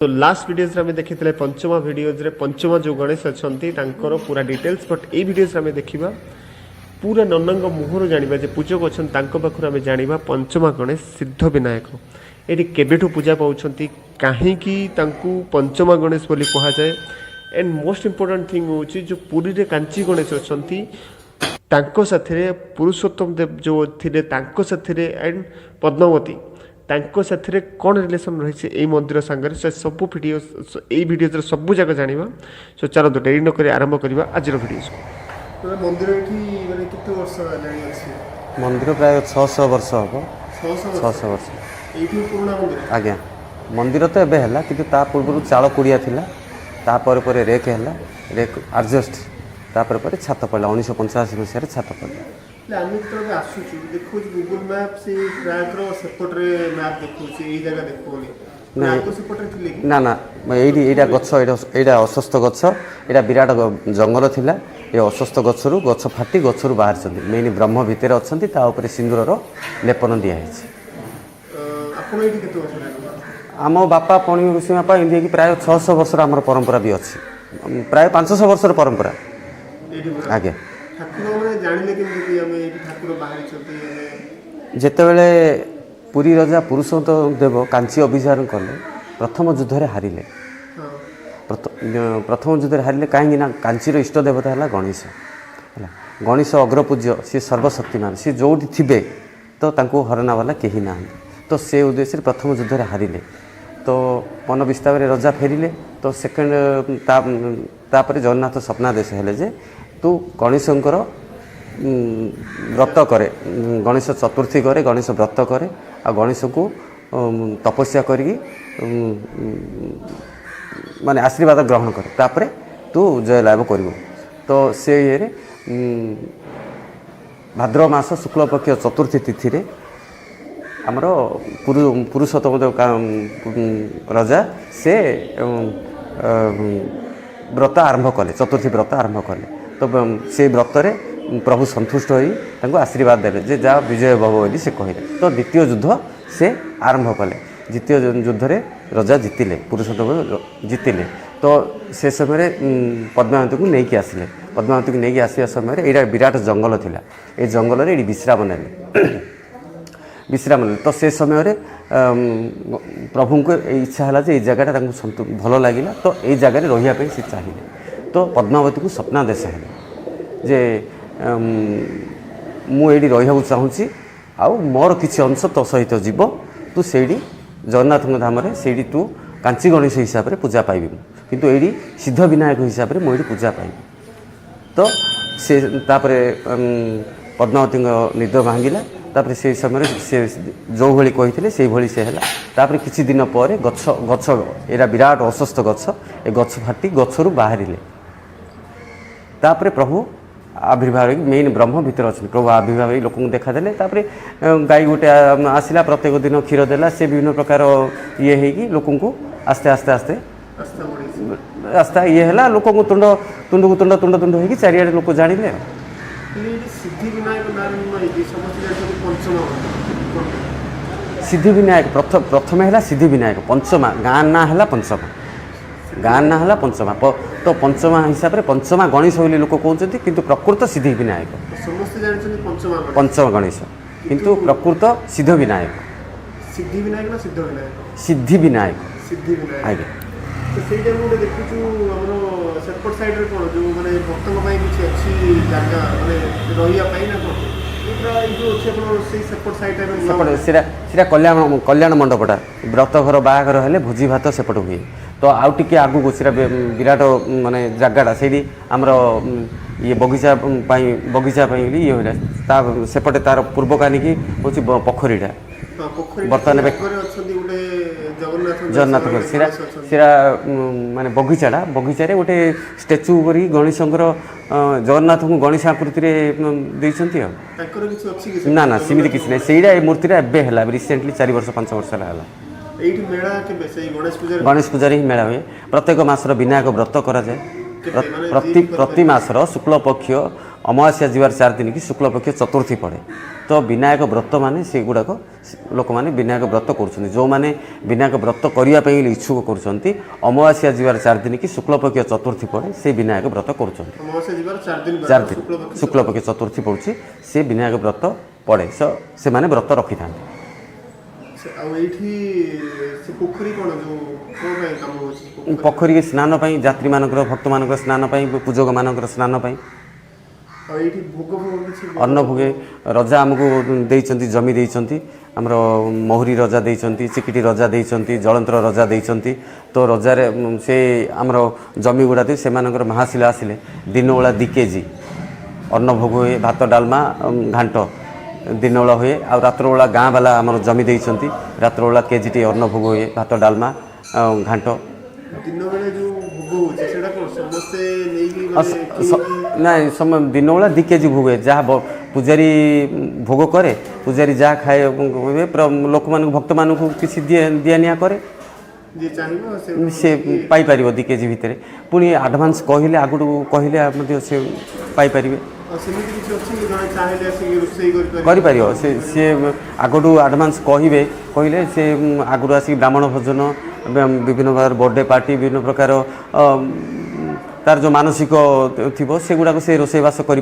तो last videos रे देखी पंचमा वीडियोस रे पंचमा जो गणेश अच्छा पूरा डिटेल्स बट ये वीडियोस रे देखा पूरा नन्नंग मुहर जाना जे पूजक अच्छा पाखर आम जाना पंचमा गणेश सिद्ध विनायक ये केबेठू पूजा पाँच कहीं पंचमा गणेश बोली कहुए एंड मोस्ट इम्पोर्टाट थिंग हूँ जो पुरी रे कांची गणेश अच्छा पुरुषोत्तम देव जो थे साथी एंड पद्मावती साथी कौन रिलेसन रही है मंदिर सांगे से सब वीडियो भिडियो सब जगह जाना सो चलो डेरी नक आरंभ करवा आज वीडियो को मंदिर मंदिर प्राय 600 वर्ष हम 600 वर्ष आज्ञा मंदिर तो एबे है कि पूर्व चाल कुड़िया था पर रेक है रेक आडजस्ट तापर छात पड़ा 1985 मसीह छात पड़ा गूगल मैप से ट्रैक सेपटे मैप देखुची एई जगह देखोनी ना ना एटा गछ एटा अस्वस्थ गछ एटा विराट जंगल थिला ये अस्वस्थ गछरु गछ फाटी गछरु बाहर छथि मेन ब्रह्म भितर अछंती ता ऊपर सिंदूरर लेपन दिया है आपण एठी केतो वर्ष आम बापा पणी ऋषि बापा इंडिया की प्राय 600 वर्ष आमर परंपरा भी अच्छी प्राय 500 वर्ष परंपरा आगे जितेबले पुरी राजा पुरुषोत्तम देव कांची अभियान कले प्रथम युद्ध हारिले प्रथम युद्ध हारिले कहीं कांचीर इष्ट देवता है गणेश है गणेश अग्रपूज्य सी सर्वशक्तिमान सी जो थे तो तांको हरना वाला कहीं ना तो से उद्देश्य प्रथम युद्ध हारिले तो मन विस्ताव राजा फेरिले तो सेकेंड तापर जगन्नाथ स्वप्नादेश हेले जे तू गणेशंकर व्रत करे गणेश चतुर्थी करे गणेश व्रत करे आ गणेश को तपस्या करी माने आशीर्वाद ग्रहण करे तापरे तू जय लाभ करिवो तो से ये भाद्रव मास शुक्ल पक्ष चतुर्थी तिथि रे आमर पुरुषोत्तम देव राजा से व्रत आरंभ कले चतुर्थी व्रत आरंभ कले तो से व्रत रे प्रभु संतुष्ट हो आशीर्वाद देले जे जा विजय भव बोली से कहले तो द्वितीय युद्ध से आरंभ कले द्वितीय युद्ध रे राजा जितिले पुरुषोत्तम जितिले तो से समय पद्मावती को लेकिन आसिले पद्मावती को लेकिन आसा समय यहाँ विराट जंगल थिला ए जंगल रे विश्राम नेले विश्राम नेले तो से समय प्रभु को इच्छा है जे जगह भल लगे तो ये जगह रही से चाहिए तो पद्मावती को स्वप्नादेश है जे मुझे रहा चाहूँगी आउ मोर किसी अंश तो सहित जीव तू से जगन्नाथ धाम से तू कांची गणेश हिसाब से पूजा पाइबू किंतु ये सिद्ध विनायक हिसाब से मुझे पूजा पाइबी तो से तापर पद्मावती निद भांगिला तापर से समय से जो भली कही से भली से है तापर किछि दिन पर गछ गछ एरा विराट अस्वस्थ गछ ए गछ फाटी गछरु बाहरिले तापर प्रभु आविर्भाव मेन ब्रह्म भीतर अच्छे प्रभु आविर्भाव लोक देखादेले तापर गाई गोटे आसला प्रत्येक दिन क्षीर देला से विभिन्न प्रकार ये होगी लोक आस्ते आस्ते आस्ते आस्ते ये है लोक तुंड तुंड को तुंड तुंड तुंड हो चारिड़े लोक जानिले सिद्धि विनायक प्रथम है सिद्धि विनायक पंचमा गाँ ना है पंचमा गाँ ना है पंचमा तो पंचमा हिसाब से पंचमा गणेश बोली लोक कहते किंतु प्रकृत सिद्धि विनायक पंचमा गणेश किंतु प्रकृत सिद्ध विनायक सिद्धि विनायक आगे तो से देखु सेपट साइड रे कोन जो माने भक्तों पई किछि अछि जागा माने रहिया पई ना कोन जो अछि अपन से सेपट साइड रे सेपट सिरा कल्याण मंडपटा व्रत घर बाहागर हेले भोजी भात सेपट हुए तो आउ टिके आगु को सिरा विराट माने जगाटा से आमर ये बगीचा ये होला ता सेपटे तार पूर्व कानिकी होछि पोखरीटा बर्तमान जगन्नाथ सीरा माने बगीचाटा बगीचारे गोटे स्टेचू करी गणेशंकर जगन्नाथ को गणेश आकृति ना ना सेमती किसी ना से मूर्ति एवं है रिसेंटली 4 वर्ष 5 वर्ष गणेश पूजा ही मेला हुए प्रत्येक मासर विनायक व्रत करा जाए प्रति मासर शुक्ल पक्ष अमावास्या जीवार 4 दिन की शुक्ल पक्ष चतुर्थी पड़े तो विनायक व्रत माने सेगुड़ाक लोक मैंने विनायक व्रत कर जो मैंने विनायक व्रत करने इच्छुक कर अमावास्या जीवार 4 दिन कि शुक्लपक्ष चतुर्थी पड़े से विनायक व्रत कर 4 दिन शुक्लपक्ष चतुर्थी पड़ुछि से विनायक व्रत पड़े से माने व्रत रखी था पोखरी के स्नान यात्री मानक भक्त मानक स्नान पूजक मानक स्नान अन्न भोगे रजा आमको देइचंती जमी देइचंती हमर मोहरी रजा देइचंती चिकिटी रजा देइचंती जलंतर रजा देइचंती तो रजा रे से हमर जमी गुडा से मानकर महाशिला आसिले दिन बेला 2 केजी अन्न भोग हुए भात डालमा घांट दिन बेला हुए आ रात्र बेला गाँ वाला हमर जमी देइचंती रात्र बेला केजीटी अन्न भोग हुए भात डालमा घांट ना समय दिन बेला 2 केजी भोग हुए जहाँ पूजारी भोग करे पूजारी जहाँ खाए लोक मान भक्त मान किसी दिया निया करे से पाई पार 2 केजी भितर पुणी आडभांस कहले आगुड़ कहले से पाई पारे कर सी आगुड़ आडभांस कहे कहले से आगुड़ आसिक ब्राह्मण भोजन विभिन्न प्रकार बर्थडे पार्टी विभिन्न प्रकार तार जो मानसिक थी से गुड़ाक से रोषेईवास कर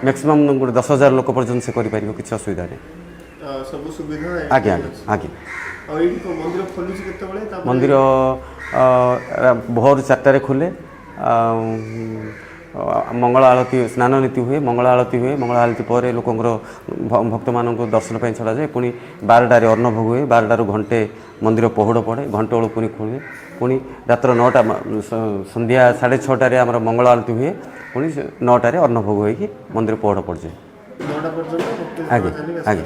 मैक्सिमम 10,000 लोक पर्यटन से कर किसी असुविधा नहीं आज्ञा आज्ञा मंदिर भोर 4टार खोले मंगल आलती स्नान नीति हुए मंगल आलती पर लोक भक्त मान दर्शन छड़ा जाए पुणी 12टार अन्न भोग हुए 12टार घंटे मंदिर पहुड़ पड़े घंटे बेलू पुणी खोले पुणी रात्र 9टा संध्या 6:30 आम मंगल आलती हुए पुणी 9टार अन्न भोग हो मंदिर पहुड़ पड़ जाए आगे आगे